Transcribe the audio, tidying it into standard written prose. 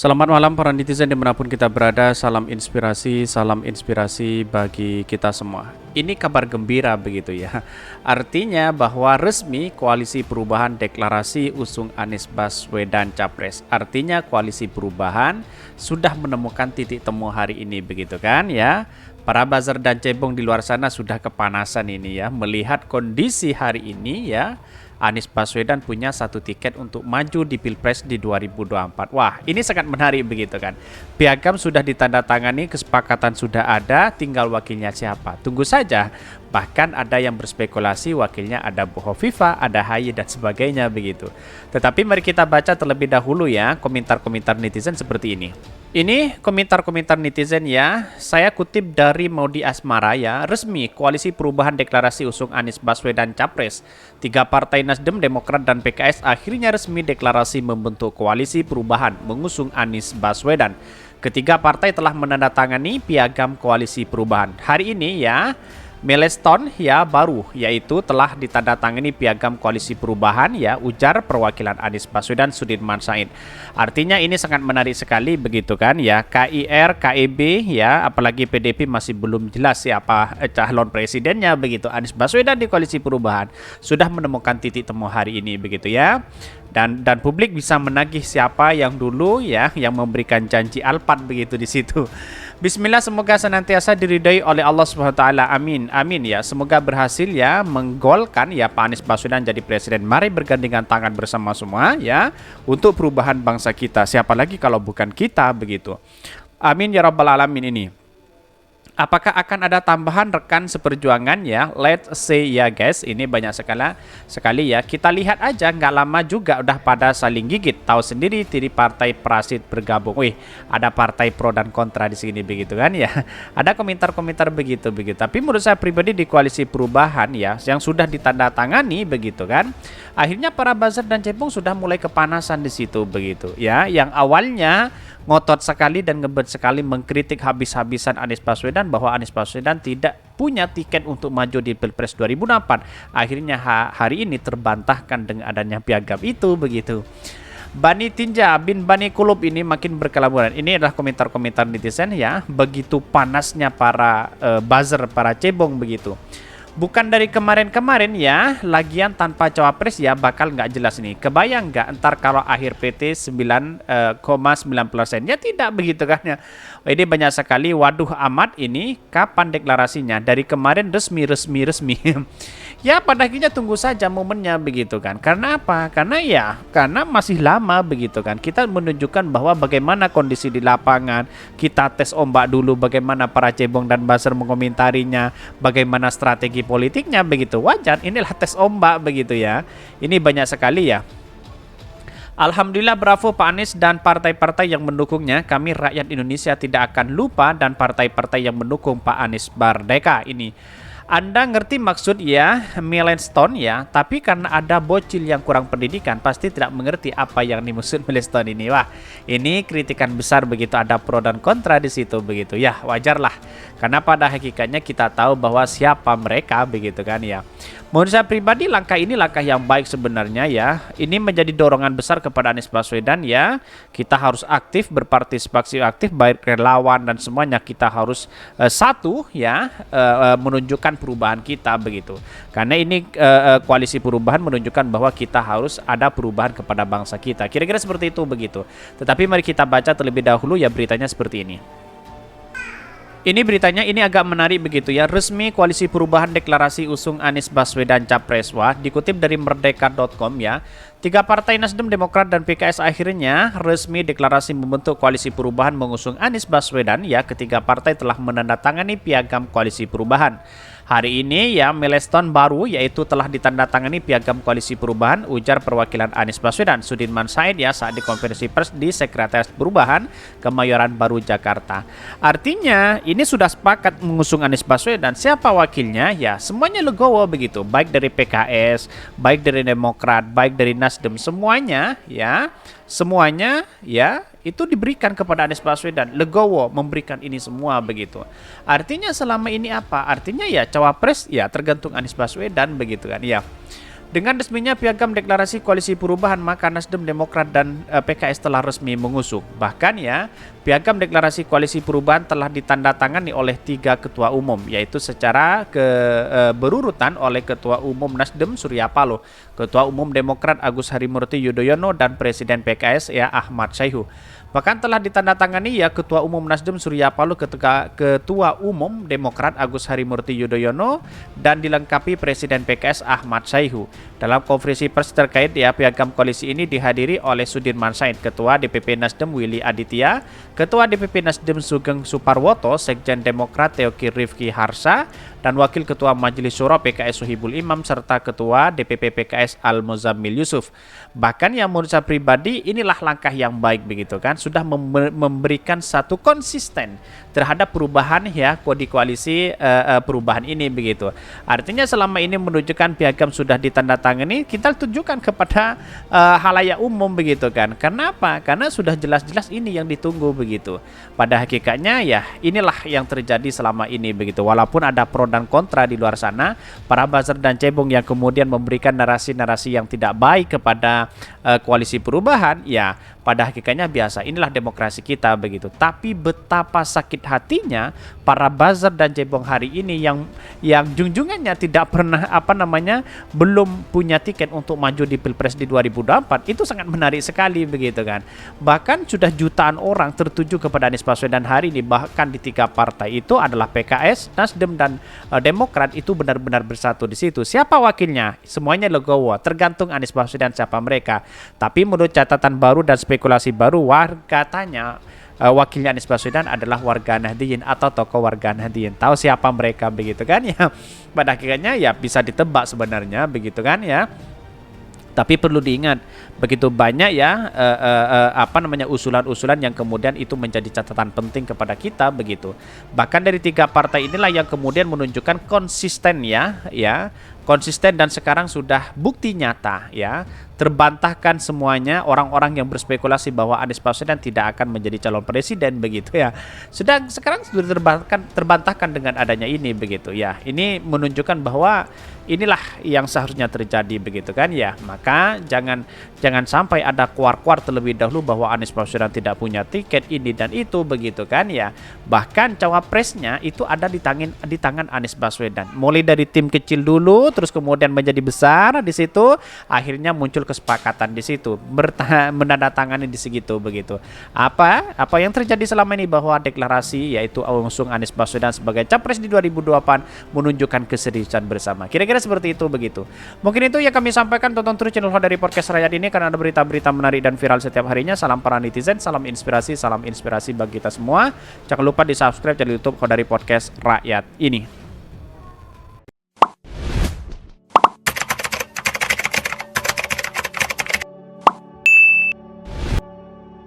Selamat malam para netizen dimanapun kita berada, salam inspirasi bagi kita semua. Ini kabar gembira begitu ya. Artinya bahwa resmi Koalisi Perubahan deklarasi usung Anies Baswedan Capres. Artinya Koalisi Perubahan sudah menemukan titik temu hari ini begitu kan ya. Para buzzer dan cebong di luar sana sudah kepanasan ini ya, melihat kondisi hari ini ya. Anies Baswedan punya satu tiket untuk maju di Pilpres di 2024. Wah, ini sangat menarik begitu kan. Piagam sudah ditandatangani, kesepakatan sudah ada, tinggal wakilnya siapa. Tunggu saja. Bahkan ada yang berspekulasi wakilnya ada Bu Hovifah, ada Haye dan sebagainya begitu. Tetapi mari kita baca terlebih dahulu ya komentar-komentar netizen seperti ini. Ini komentar-komentar netizen ya, saya kutip dari Maudi Asmara ya, resmi Koalisi Perubahan deklarasi usung Anies Baswedan Capres. Tiga partai Nasdem, Demokrat, dan PKS akhirnya resmi deklarasi membentuk Koalisi Perubahan mengusung Anies Baswedan. Ketiga partai telah menandatangani piagam Koalisi Perubahan. Hari ini ya, milestone ya baru yaitu telah ditandatangani piagam Koalisi Perubahan ya, ujar perwakilan Anies Baswedan Sudirman Said. Artinya ini sangat menarik sekali begitu kan ya, KIR, KEB ya, apalagi PDP masih belum jelas siapa calon presidennya begitu. Anies Baswedan di Koalisi Perubahan sudah menemukan titik temu hari ini begitu ya. Dan publik bisa menagih siapa yang dulu ya yang memberikan janji Alphard begitu di situ. Bismillah, semoga senantiasa diridhai oleh Allah Subhanahu wa taala. Amin. Amin ya. Semoga berhasil ya menggolkan ya Pak Anies Baswedan jadi presiden. Mari bergandengan tangan bersama semua ya untuk perubahan bangsa kita. Siapa lagi kalau bukan kita begitu. Amin ya rabbal alamin ini. Apakah akan ada tambahan rekan seperjuangan ya? Let's say ya guys, ini banyak sekali ya. Kita lihat aja, nggak lama juga udah pada saling gigit. Tahu sendiri tiri partai Prasid bergabung. Wih, ada partai pro dan kontra di sini begitu kan ya. Ada komentar-komentar begitu. Tapi menurut saya pribadi di Koalisi Perubahan ya, yang sudah ditandatangani begitu kan. Akhirnya para buzzer dan cebong sudah mulai kepanasan di situ begitu ya. Yang awalnya ngotot sekali dan ngebet sekali mengkritik habis-habisan Anies Baswedan bahwa Anies Baswedan tidak punya tiket untuk maju di Pilpres 2024. Akhirnya hari ini terbantahkan dengan adanya piagam itu begitu. Bani Tinja bin Bani Kulub ini makin berkelaburan. Ini adalah komentar-komentar netizen ya. Begitu panasnya para buzzer, para cebong begitu. Bukan dari kemarin-kemarin ya, lagian tanpa cawapres ya bakal nggak jelas nih. Kebayang nggak ntar kalau akhir PT 9,9%? Ya tidak begitu kan ya. Ini banyak sekali, waduh amat ini kapan deklarasinya? Dari kemarin resmi. Ya pada akhirnya tunggu saja momennya begitu kan. Karena apa? Karena masih lama begitu kan. Kita menunjukkan bahwa bagaimana kondisi di lapangan. Kita tes ombak dulu bagaimana para cebong dan buzzer mengomentarinya, bagaimana strategi politiknya begitu. Wajar, inilah tes ombak begitu ya. Ini banyak sekali ya. Alhamdulillah, bravo Pak Anies dan partai-partai yang mendukungnya. Kami rakyat Indonesia tidak akan lupa dan partai-partai yang mendukung Pak Anies Merdeka ini. Anda ngerti maksud ya, milestone ya, tapi karena ada bocil yang kurang pendidikan pasti tidak mengerti apa yang dimaksud milestone ini. Wah, ini kritikan besar begitu, ada pro dan kontra di situ begitu. Ya, wajarlah. Karena pada hakikatnya kita tahu bahwa siapa mereka begitu kan ya. Menurut saya pribadi langkah ini langkah yang baik sebenarnya ya. Ini menjadi dorongan besar kepada Anies Baswedan ya. Kita harus aktif, berpartisipasi aktif, baik relawan dan semuanya kita harus satu ya, menunjukkan perubahan kita begitu. Karena ini Koalisi Perubahan menunjukkan bahwa kita harus ada perubahan kepada bangsa kita. Kira-kira seperti itu begitu. Tetapi mari kita baca terlebih dahulu ya beritanya seperti ini. Ini beritanya ini agak menarik begitu ya. Resmi Koalisi Perubahan deklarasi usung Anies Baswedan Capres. Wah, dikutip dari merdeka.com ya. Tiga partai Nasdem, Demokrat, dan PKS akhirnya resmi deklarasi membentuk Koalisi Perubahan mengusung Anies Baswedan ya. Ketiga partai telah menandatangani piagam Koalisi Perubahan. Hari ini ya milestone baru yaitu telah ditandatangani piagam Koalisi Perubahan, ujar perwakilan Anies Baswedan Sudirman Said ya saat di konferensi pers di Sekretariat Perubahan Kemayoran Baru Jakarta. Artinya ini sudah sepakat mengusung Anies Baswedan. Siapa wakilnya? Ya semuanya legowo begitu, baik dari PKS, baik dari Demokrat, baik dari Nasdem, semuanya ya itu diberikan kepada Anies Baswedan. Legowo memberikan ini semua begitu. Artinya selama ini apa? Artinya ya cawapres ya tergantung Anies Baswedan begitu kan ya. Dengan resminya Piagam Deklarasi Koalisi Perubahan, maka Nasdem, Demokrat, dan PKS telah resmi mengusung. Bahkan ya, Piagam Deklarasi Koalisi Perubahan telah ditandatangani oleh 3 ketua umum, yaitu secara berurutan oleh Ketua Umum Nasdem Surya Paloh, Ketua Umum Demokrat Agus Harimurti Yudhoyono, dan Presiden PKS ya Ahmad Syaihu. Bahkan telah ditandatangani ya Ketua Umum Nasdem Surya Paloh, Ketua Umum Demokrat Agus Harimurti Yudhoyono, dan dilengkapi Presiden PKS Ahmad Syaihu. Dalam konferensi pers terkait ya Piagam Koalisi ini dihadiri oleh Sudirman Said, Ketua DPP Nasdem Willy Aditya, Ketua DPP Nasdem Sugeng Suparwoto, Sekjen Demokrat Teoki Rifki Harsha, dan Wakil Ketua Majelis Syuro PKS Sohibul Imam, serta Ketua DPP PKS Al Muzammil Yusuf. Bahkan yang menurut saya pribadi inilah langkah yang baik begitu kan, sudah memberikan satu konsisten terhadap perubahan ya di koalisi perubahan ini begitu. Artinya selama ini menunjukkan piagam sudah ditandatangani, kita tunjukkan kepada halayak umum begitu kan. Kenapa? Karena sudah jelas-jelas ini yang ditunggu begitu. Pada hakikatnya ya inilah yang terjadi selama ini begitu. Walaupun ada pro dan kontra di luar sana, para buzzer dan cebong yang kemudian memberikan narasi-narasi yang tidak baik kepada koalisi perubahan, ya pada hakikatnya biasa, inilah demokrasi kita begitu. Tapi betapa sakit hatinya para buzzer dan cebong hari ini yang junjungannya tidak pernah belum punya tiket untuk maju di Pilpres di 2024, itu sangat menarik sekali begitu kan. Bahkan sudah jutaan orang tertuju kepada Anies Baswedan hari ini, bahkan di 3 partai itu adalah PKS, Nasdem, dan Demokrat itu benar-benar bersatu di situ. Siapa wakilnya? Semuanya legowo, tergantung Anies Baswedan siapa mereka. Tapi menurut catatan baru dan spekulasi baru, katanya wakilnya Anies Baswedan adalah warga Nahdliyin atau tokoh warga Nahdliyin. Tahu siapa mereka begitu kan ya? Pada akhirnya ya bisa ditebak sebenarnya begitu kan ya. Tapi perlu diingat, begitu banyak ya usulan-usulan yang kemudian itu menjadi catatan penting kepada kita begitu. Bahkan dari 3 partai inilah yang kemudian menunjukkan konsisten konsisten, dan sekarang sudah bukti nyata ya, terbantahkan semuanya orang-orang yang berspekulasi bahwa Anies Baswedan tidak akan menjadi calon presiden begitu ya. Sekarang sudah terbantahkan dengan adanya ini begitu ya. Ini menunjukkan bahwa inilah yang seharusnya terjadi begitu kan ya. Maka jangan sampai ada kuar-kuar terlebih dahulu bahwa Anies Baswedan tidak punya tiket ini dan itu begitu kan ya. Bahkan cawapresnya itu ada di tangan Anies Baswedan. Mulai dari tim kecil dulu, terus kemudian menjadi besar di situ, akhirnya muncul kesepakatan di situ, menandatangani di segitu begitu. Apa yang terjadi selama ini bahwa deklarasi yaitu mengusung Anies Baswedan sebagai capres di 2024 menunjukkan keseriusan bersama. Kira-kira seperti itu begitu. Mungkin itu yang kami sampaikan. Tonton terus channel Khodari Podcast Rakyat ini karena ada berita-berita menarik dan viral setiap harinya. Salam para netizen, salam inspirasi bagi kita semua. Jangan lupa di subscribe channel YouTube Khodari Podcast Rakyat ini.